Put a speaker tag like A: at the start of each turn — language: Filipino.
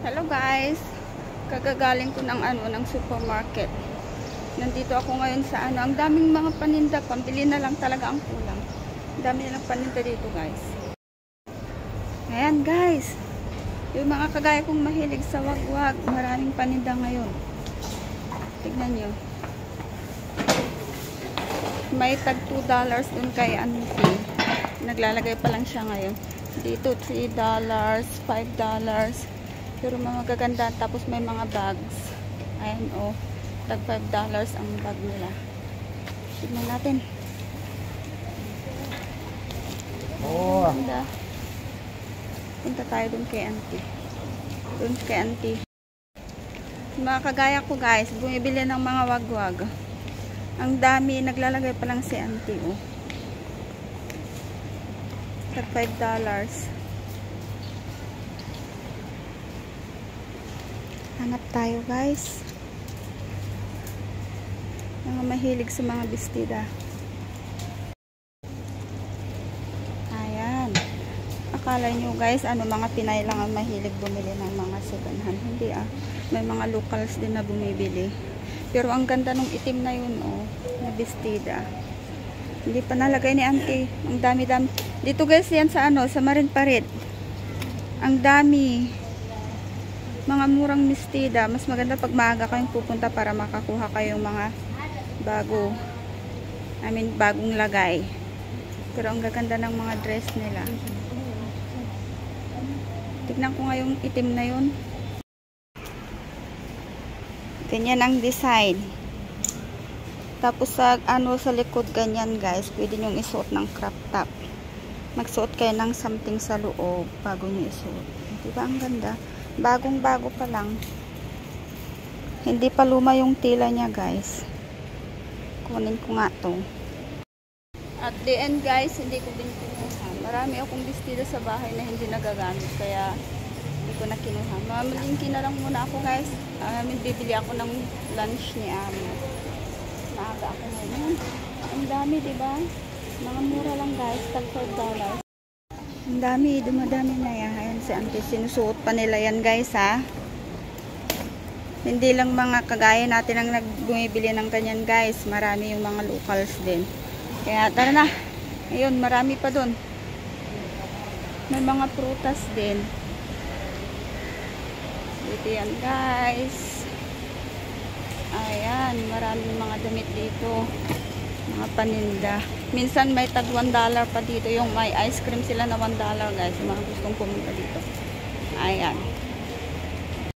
A: Hello guys, kagagaling ko ng supermarket. Nandito ako ngayon sa ang daming mga paninda, pambili na lang talaga ang kulang. Ang dami nilang paninda dito guys. Ayan guys, yung mga kagaya kong mahilig sa wagwag, maraming paninda ngayon. Tignan nyo. May tag $2 dun kay Auntie. Naglalagay pa lang siya ngayon. Dito $3, $5. Pero mga gaganda, tapos may mga bags. Ayan o, tag $5 ang bag nila. Tignan natin. Oh. Ganda. Punta tayo dun kay Auntie. Dun kay Auntie. Mga kagaya ko guys, bumibili ng mga wagwag. Ang dami, naglalagay pa lang si Auntie oh. Tag $5. Hanap tayo guys. Mga mahilig sa mga bestida. Ayan. Akala nyo guys, mga Pinay lang ang mahilig bumili ng mga sedanhan. Hindi may mga locals din na bumibili. Pero ang ganda nung itim na yun oh, na bestida. Hindi pa nalagay ni Auntie. Ang dami-dami. Dito guys yan sa sa Marin Pared. Ang dami. Mga murang bestida. Mas maganda pag maaga kayong pupunta para makakuha kayong mga bagong lagay. Pero ang gaganda ng mga dress nila. Tignan ko nga yung itim na yun. Ganyan ang design. Tapos sa likod ganyan guys, pwede nyong isuot ng crop top. Magsuot kayo ng something sa loob bago nyo isuot. Diba ang ganda? Bagong-bago pa lang. Hindi pa luma yung tila niya guys. Kunin ko nga to. At the end guys, hindi ko din kinuha. Marami akong bestida sa bahay na hindi nagagamit. Kaya hindi ko na kinuha. Mamalingki na lang muna ako guys. Bibili ako ng lunch ni Ami. Maaga ako ngayon. Ang dami diba? Mga mura lang guys. Tag $5. Ang dami, dumadami na yan. Ayan si Auntie, sinusuot pa nila yan guys ha. Hindi lang mga kagaya natin ang nagbumibili ng kanyan guys. Marami yung mga locals din. Kaya tara na. Ayun, marami pa dun. May mga prutas din. Dito yan guys. Ayan, maraming mga damit dito. Mga paninda. Minsan may tag $1 pa dito. Yung may ice cream sila na $1 guys. Yung mga gustong pumunta dito. Ayan.